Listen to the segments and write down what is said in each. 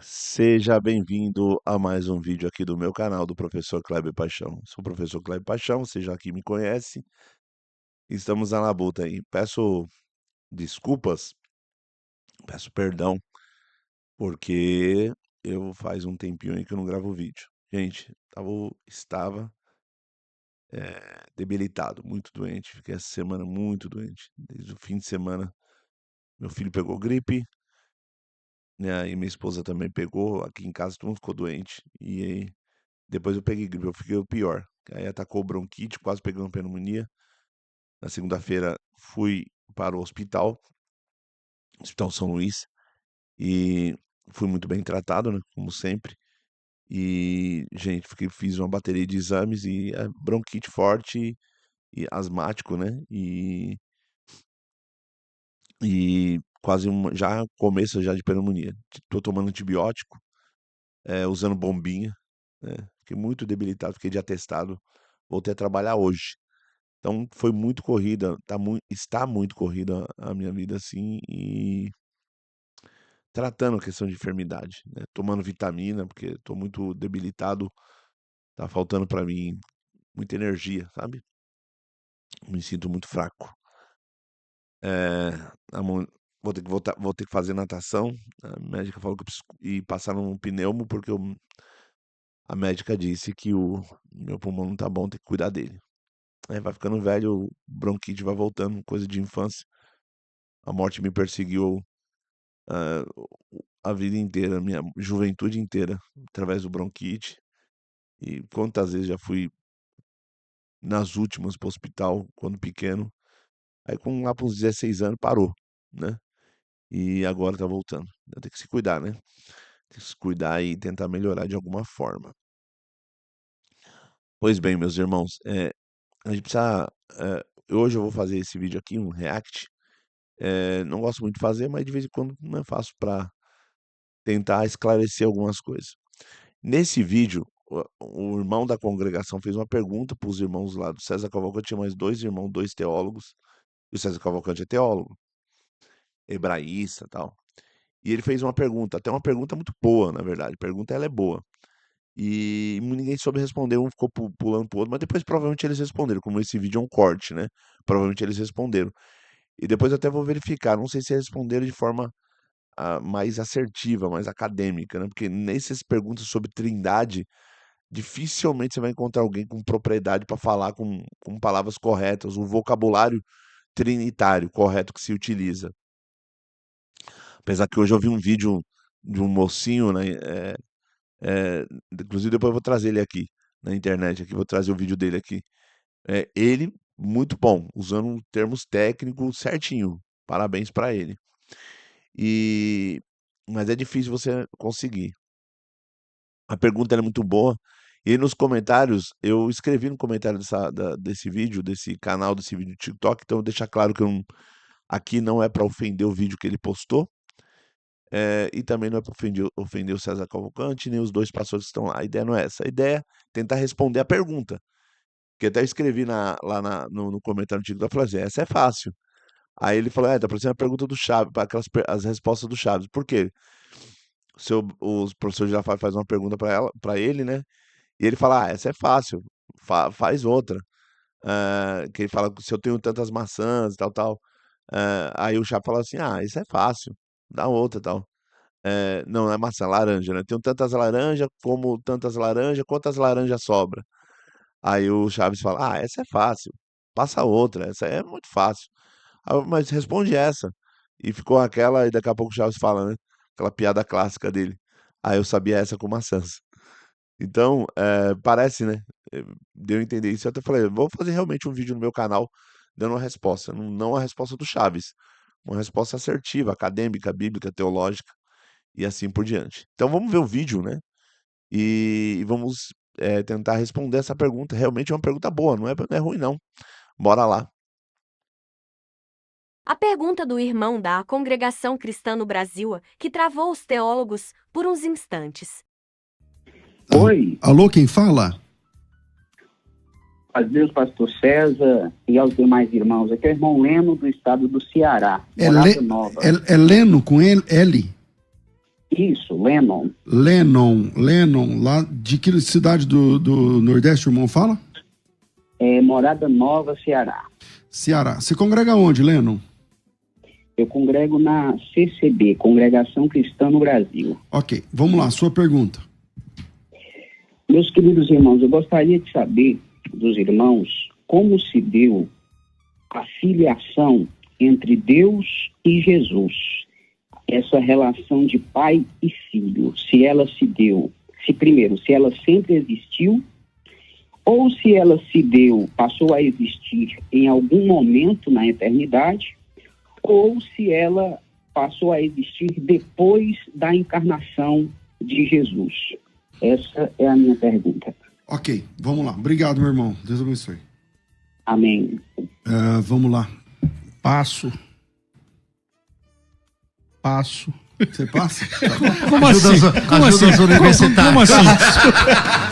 Seja bem-vindo a mais um vídeo aqui do meu canal do Professor Kleber Paixão. Sou o Professor Kleber Paixão, você já aqui me conhece. Estamos na labuta aí. Peço desculpas, peço perdão, porque eu faz um tempinho aí que eu não gravo vídeo. Gente, estava debilitado, muito doente. Fiquei essa semana muito doente. Desde o fim de semana, meu filho pegou gripe, né? E minha esposa também pegou. Aqui em casa todo mundo ficou doente. E aí depois eu peguei gripe, eu fiquei o pior. Aí atacou bronquite, quase peguei uma pneumonia. Na segunda-feira fui para o Hospital São Luís, e fui muito bem tratado, né, como sempre. E, gente, fiz uma bateria de exames e bronquite forte e asmático, né? E quase já começo já de pneumonia. Tô tomando antibiótico, usando bombinha, né? Fiquei muito debilitado, fiquei de atestado. Voltei a trabalhar hoje. Então foi muito corrida, está muito corrida a minha vida assim, e tratando a questão de enfermidade, né? Tomando vitamina, porque estou muito debilitado, tá faltando para mim muita energia, sabe? Me sinto muito fraco. É, a mão- vou ter que voltar, vou ter que fazer natação. A médica falou que eu preciso ir passar num pneumo, porque a médica disse que o meu pulmão não tá bom, tem que cuidar dele. Vai ficando velho, o bronquite vai voltando, coisa de infância. A morte me perseguiu ah, a vida inteira, minha juventude inteira, através do bronquite. E quantas vezes já fui nas últimas para o hospital, quando pequeno. Aí lá para uns 16 anos parou, né? E agora tá voltando. Tem que se cuidar, né? Tem que se cuidar e tentar melhorar de alguma forma. Pois bem, meus irmãos, a gente precisa. Hoje eu vou fazer esse vídeo aqui, um react. Não gosto muito de fazer, mas de vez em quando não faço para tentar esclarecer algumas coisas. Nesse vídeo, o irmão da congregação fez uma pergunta para os irmãos lá do César Cavalcante, tinha mais dois irmãos, dois teólogos, e o César Cavalcante é teólogo, hebraísta e tal. E ele fez uma pergunta, até uma pergunta muito boa, na verdade. A pergunta ela é boa. E ninguém soube responder, um ficou pulando pro outro, mas depois provavelmente eles responderam, como esse vídeo é um corte, né? Provavelmente eles responderam. E depois eu até vou verificar, não sei se responderam de forma mais assertiva, mais acadêmica, né? Porque nessas perguntas sobre trindade, dificilmente você vai encontrar alguém com propriedade para falar com palavras corretas, o vocabulário trinitário correto que se utiliza. Apesar que hoje eu vi um vídeo de um mocinho, né? Inclusive depois eu vou trazer ele aqui na internet, aqui, vou trazer o vídeo dele aqui. Ele, muito bom, usando termos técnicos certinho. Parabéns para ele. E, mas é difícil você conseguir. A pergunta era muito boa. E nos comentários, eu escrevi no comentário desse vídeo, desse canal, desse vídeo do TikTok, então deixar claro que aqui não é para ofender o vídeo que ele postou, e também não é para ofender o César Cavalcante, nem os dois pastores que estão lá. A ideia não é essa. A ideia é tentar responder a pergunta. Que até escrevi no comentário do TikTok, eu falei assim, essa é fácil. Aí ele falou, tá parecendo a pergunta do Chaves, para as respostas do Chaves. Por quê? O professor Girafales faz uma pergunta para ele, né? E ele fala, essa é fácil, faz outra. Que ele fala, se eu tenho tantas maçãs, tal, tal. Aí o Chaves fala assim, isso é fácil, dá outra, tal. Não é maçã, laranja, né? Tenho tantas laranjas, como tantas laranjas, quantas laranjas sobra? Aí o Chaves fala, essa é fácil, passa outra, essa é muito fácil. Mas responde essa. E ficou aquela, e daqui a pouco o Chaves fala, né? Aquela piada clássica dele. Eu sabia essa com maçãs. Então, parece, né? Deu a entender isso. Eu até falei, vou fazer realmente um vídeo no meu canal dando uma resposta. Não a resposta do Chaves. Uma resposta assertiva, acadêmica, bíblica, teológica e assim por diante. Então vamos ver o vídeo, né? E vamos tentar responder essa pergunta. Realmente é uma pergunta boa, não é ruim, não. Bora lá. A pergunta do irmão da Congregação Cristã no Brasil, que travou os teólogos por uns instantes. Oi, Alô, quem fala? a Deus, pastor César e aos demais irmãos. Aqui é o irmão Leno, do estado do Ceará, Morada Nova. É Leno com ele, L? Isso, Lennon. Lennon, lá de que cidade do Nordeste o irmão fala? Morada Nova, Ceará. Ceará. Você congrega onde, Lennon? Eu congrego na CCB, Congregação Cristã no Brasil. Ok, vamos lá, sua pergunta. Meus queridos irmãos, eu gostaria de saber dos irmãos como se deu a filiação entre Deus e Jesus. Essa relação de pai e filho, se ela se deu, se ela sempre existiu, ou se ela se deu, passou a existir em algum momento na eternidade, ou se ela passou a existir depois da encarnação de Jesus. Essa é a minha pergunta. Ok, vamos lá. Obrigado, meu irmão. Deus abençoe. Amém. Vamos lá. Passo. Você passa? Como assim?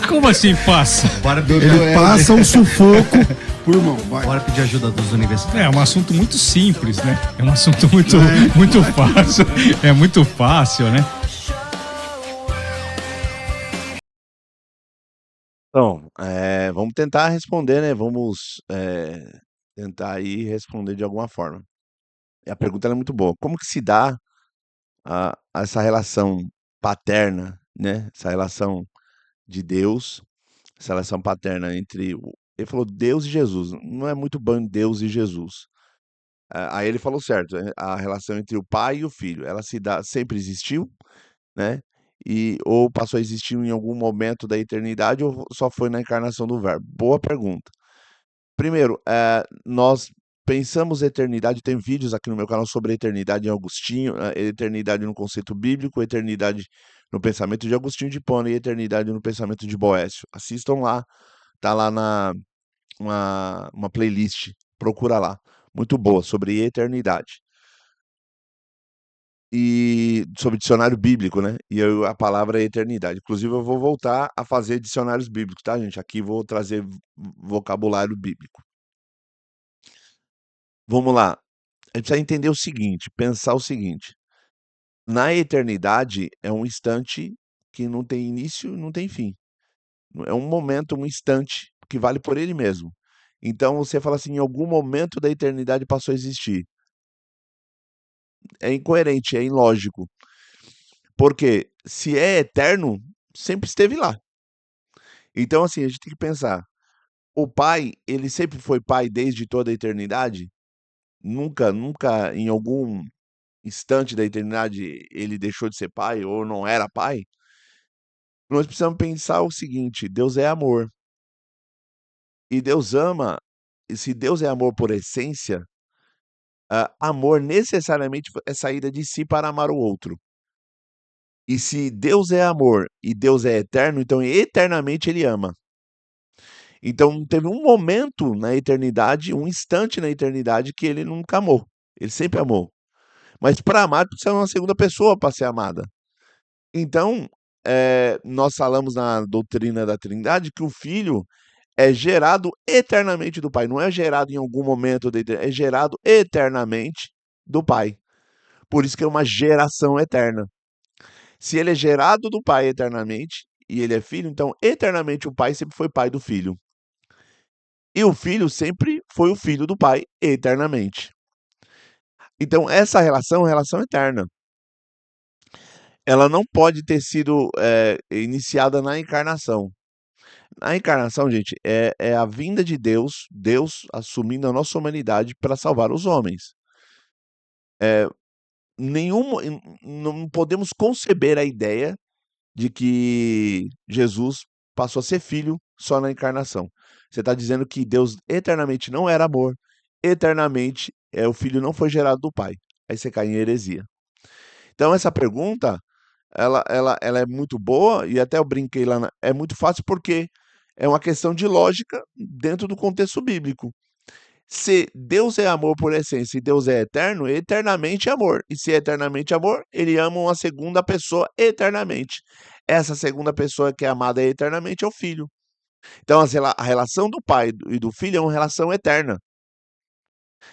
Como assim passa? Ele passa um sufoco por irmão. Vai. Bora pedir ajuda dos universitários. É um assunto muito simples, né? É um assunto muito fácil. É muito fácil, né? Então, vamos tentar responder, né? Vamos tentar aí responder de alguma forma. E a pergunta ela é muito boa. Como que se dá essa relação paterna, né? Essa relação de Deus, essa relação paterna entre... Ele falou Deus e Jesus. Não é muito bom Deus e Jesus. Aí ele falou certo. A relação entre o pai e o filho, ela se dá, sempre existiu, né? Ou passou a existir em algum momento da eternidade ou só foi na encarnação do Verbo? Boa pergunta. Primeiro, nós pensamos eternidade, tem vídeos aqui no meu canal sobre a eternidade em Agostinho, eternidade no conceito bíblico, eternidade no pensamento de Agostinho de Hipona e eternidade no pensamento de Boécio. Assistam lá, tá lá uma playlist, procura lá, muito boa, sobre eternidade. E sobre dicionário bíblico, né? E a palavra é eternidade. Inclusive, eu vou voltar a fazer dicionários bíblicos, tá, gente? Aqui vou trazer vocabulário bíblico. Vamos lá. A gente precisa entender o seguinte, pensar o seguinte. Na eternidade é um instante que não tem início, não tem fim. É um momento, um instante que vale por ele mesmo. Então você fala assim, em algum momento da eternidade passou a existir. É incoerente, é ilógico. Porque se é eterno, sempre esteve lá. Então, assim, a gente tem que pensar. O pai, ele sempre foi pai desde toda a eternidade? Nunca, em algum instante da eternidade, ele deixou de ser pai ou não era pai? Nós precisamos pensar o seguinte: Deus é amor. E Deus ama, e se Deus é amor por essência, amor necessariamente é saída de si para amar o outro. E se Deus é amor e Deus é eterno, então eternamente ele ama. Então teve um momento na eternidade, um instante na eternidade que ele nunca amou. Ele sempre amou. Mas para amar precisa de uma segunda pessoa para ser amada. Então, nós falamos na doutrina da Trindade que o Filho é gerado eternamente do Pai. Não é gerado em algum momento da eternidade, é gerado eternamente do Pai. Por isso que é uma geração eterna. Se ele é gerado do Pai eternamente e ele é filho, então eternamente o Pai sempre foi pai do Filho. E o Filho sempre foi o filho do Pai eternamente. Então essa relação é uma relação eterna. Ela não pode ter sido iniciada na encarnação. A encarnação, gente, é a vinda de Deus, Deus assumindo a nossa humanidade para salvar os homens. Não podemos conceber a ideia de que Jesus passou a ser filho só na encarnação. Você está dizendo que Deus eternamente não era amor, eternamente o filho não foi gerado do Pai. Aí você cai em heresia. Então essa pergunta, ela é muito boa e até eu brinquei lá, é muito fácil porque é uma questão de lógica dentro do contexto bíblico. Se Deus é amor por essência e Deus é eterno, eternamente é amor. E se é eternamente amor, ele ama uma segunda pessoa eternamente. Essa segunda pessoa que é amada eternamente é o Filho. Então a relação do Pai e do Filho é uma relação eterna.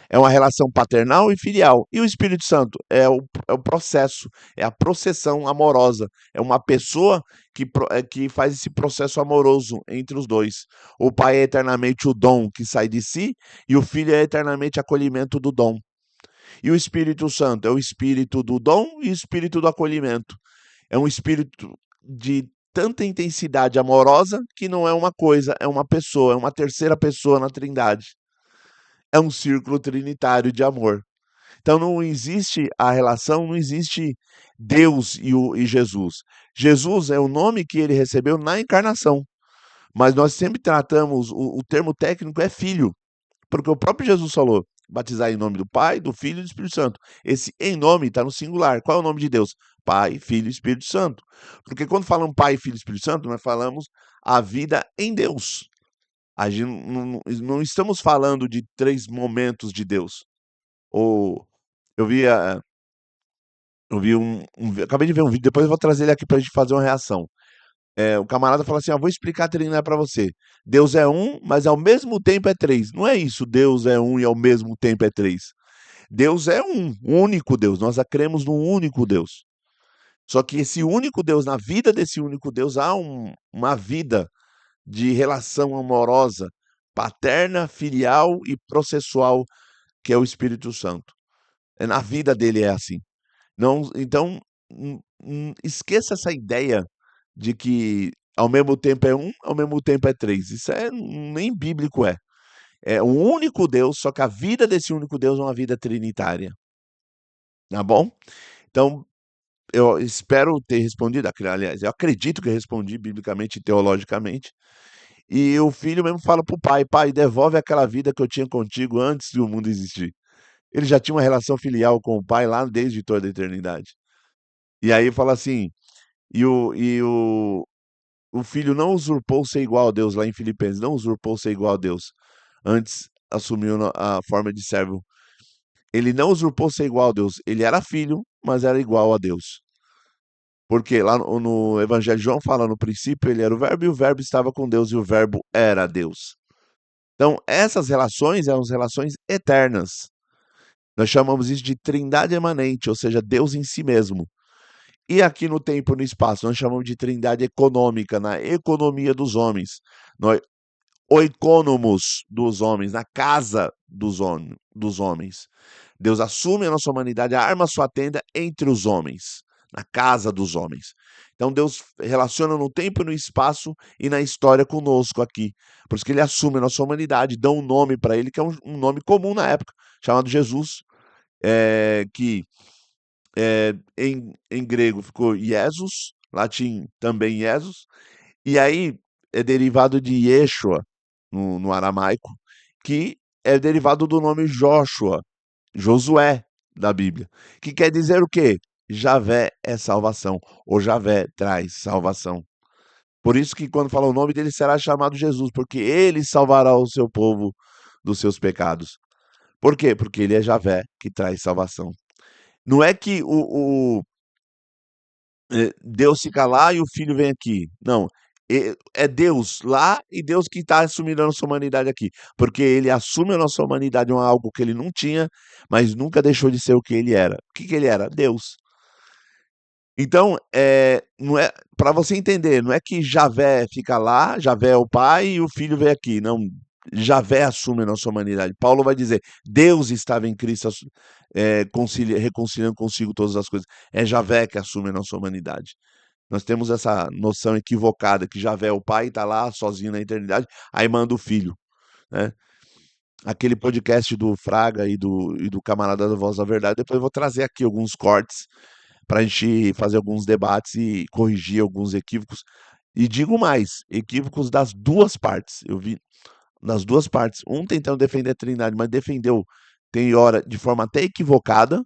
É uma relação paternal e filial. E o Espírito Santo é o processo, é a processão amorosa. É uma pessoa que faz esse processo amoroso entre os dois. O pai é eternamente o dom que sai de si, e o filho é eternamente acolhimento do dom. E o Espírito Santo é o espírito do dom e o espírito do acolhimento. É um espírito de tanta intensidade amorosa que não é uma coisa, é uma pessoa, é uma terceira pessoa na Trindade. É um círculo trinitário de amor. Então não existe a relação, não existe Deus e Jesus. Jesus é o nome que ele recebeu na encarnação, mas nós sempre tratamos, o termo técnico é filho, porque o próprio Jesus falou, batizar em nome do Pai, do Filho e do Espírito Santo. Esse em nome está no singular. Qual é o nome de Deus? Pai, Filho e Espírito Santo. Porque quando falamos Pai, Filho e Espírito Santo, nós falamos a vida em Deus. A gente não estamos falando de 3 momentos de Deus. Ou eu vi, acabei de ver um vídeo, depois eu vou trazer ele aqui para a gente fazer uma reação. O camarada fala assim: vou explicar a Trindade para você. Deus é um, mas ao mesmo tempo é 3. Não é isso, Deus é um e ao mesmo tempo é 3. Deus é um único Deus. Nós cremos num único Deus. Só que esse único Deus, na vida desse único Deus, há uma vida de relação amorosa, paterna, filial e processual, que é o Espírito Santo. Na vida dele é assim. Não, então, esqueça essa ideia de que ao mesmo tempo é um, ao mesmo tempo é 3. Isso nem bíblico é. É um único Deus, só que a vida desse único Deus é uma vida trinitária. Tá bom? Então, eu espero ter respondido, aliás, eu acredito que eu respondi biblicamente e teologicamente. E o filho mesmo fala pro pai: pai, devolve aquela vida que eu tinha contigo antes do mundo existir. Ele já tinha uma relação filial com o pai lá desde toda a eternidade. E aí fala assim, o filho não usurpou ser igual a Deus, lá em Filipenses, não usurpou ser igual a Deus. Antes assumiu a forma de servo. Ele não usurpou ser igual a Deus. Ele era filho, mas era igual a Deus. Porque lá no Evangelho de João fala, no princípio ele era o verbo, e o verbo estava com Deus, e o verbo era Deus. Então, essas relações são relações eternas. Nós chamamos isso de trindade emanente, ou seja, Deus em si mesmo. E aqui no tempo e no espaço, nós chamamos de trindade econômica, na economia dos homens. Nós, oikonomos dos homens, na casa dos homens. Deus assume a nossa humanidade, arma sua tenda entre os homens, na casa dos homens. Então Deus relaciona no tempo e no espaço e na história conosco aqui. Por isso que ele assume a nossa humanidade, dá um nome para ele, que é um nome comum na época, chamado Jesus, que em grego ficou Jesus, latim também Jesus, e aí é derivado de Yeshua, no aramaico, que é derivado do nome Joshua, Josué, da Bíblia, que quer dizer o quê? Javé é salvação, ou Javé traz salvação. Por isso que quando fala o nome dele será chamado Jesus, porque ele salvará o seu povo dos seus pecados. Por quê? Porque ele é Javé que traz salvação. Não é que Deus fica lá e o filho vem aqui. Não. É Deus lá e Deus que está assumindo a nossa humanidade aqui. Porque ele assume a nossa humanidade, algo que ele não tinha, mas nunca deixou de ser o que ele era. O que ele era? Deus. Então, não é para você entender, não é que Javé fica lá, Javé é o pai e o filho vem aqui. Não, Javé assume a nossa humanidade. Paulo vai dizer, Deus estava em Cristo reconciliando consigo todas as coisas. É Javé que assume a nossa humanidade. Nós temos essa noção equivocada, que Javé é o pai, está lá sozinho na eternidade, aí manda o filho. Né? Aquele podcast do Fraga e do camarada da Voz da Verdade, depois eu vou trazer aqui alguns cortes para a gente fazer alguns debates e corrigir alguns equívocos. E digo mais, equívocos das duas partes. Eu vi das duas partes, um tentando defender a Trindade, mas defendeu, tem hora, de forma até equivocada,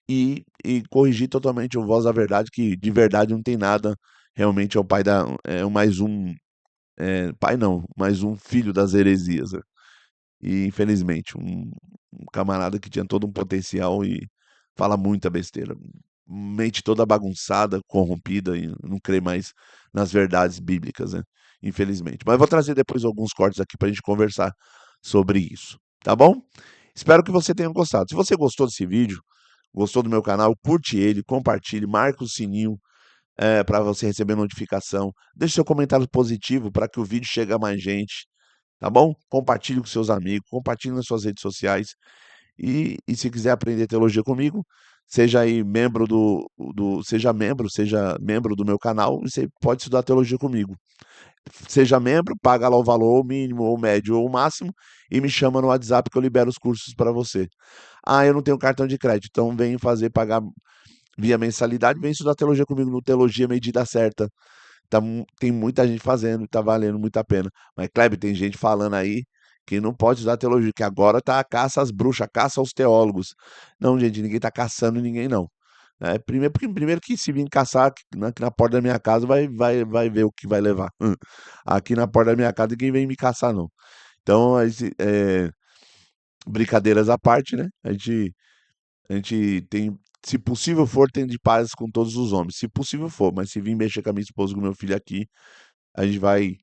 e corrigir totalmente o Voz da Verdade, que de verdade não tem nada, realmente é o pai mais um, pai não, mais um filho das heresias. Né? E infelizmente, um camarada que tinha todo um potencial e fala muita besteira. Mente toda bagunçada, corrompida e não crê mais nas verdades bíblicas, né? Infelizmente. Mas eu vou trazer depois alguns cortes aqui para a gente conversar sobre isso, tá bom? Espero que você tenha gostado. Se você gostou desse vídeo, gostou do meu canal, curte ele, compartilhe, marca o sininho para você receber notificação. Deixe seu comentário positivo para que o vídeo chegue a mais gente, tá bom? Compartilhe com seus amigos, compartilhe nas suas redes sociais. E se quiser aprender teologia comigo, seja aí seja membro do meu canal e você pode estudar teologia comigo. Seja membro, paga lá o valor, ou mínimo, ou médio, ou o máximo, e me chama no WhatsApp que eu libero os cursos para você. Ah, eu não tenho cartão de crédito, então vem pagar via mensalidade, vem estudar teologia comigo no Teologia Medida Certa. Tem muita gente fazendo, tá valendo muito a pena. Mas, Kleber, tem gente falando aí que não pode estudar teologia, que agora tá a caça às bruxas, a caça aos teólogos. Não, gente, ninguém tá caçando ninguém, não. Primeiro que se vir caçar aqui na porta da minha casa, vai ver o que vai levar. Aqui na porta da minha casa ninguém vem me caçar, não. Então, brincadeiras à parte, né? A gente tem, se possível for, tem de paz com todos os homens. Se possível for, mas se vir mexer com a minha esposa e com o meu filho aqui, a gente vai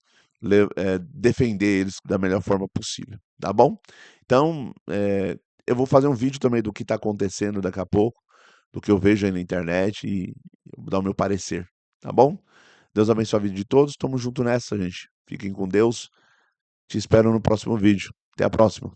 defender eles da melhor forma possível, tá bom? Então, eu vou fazer um vídeo também do que está acontecendo daqui a pouco, do que eu vejo aí na internet e dar o meu parecer, tá bom? Deus abençoe a vida de todos. Tamo junto nessa, gente. Fiquem com Deus. Te espero no próximo vídeo. Até a próxima.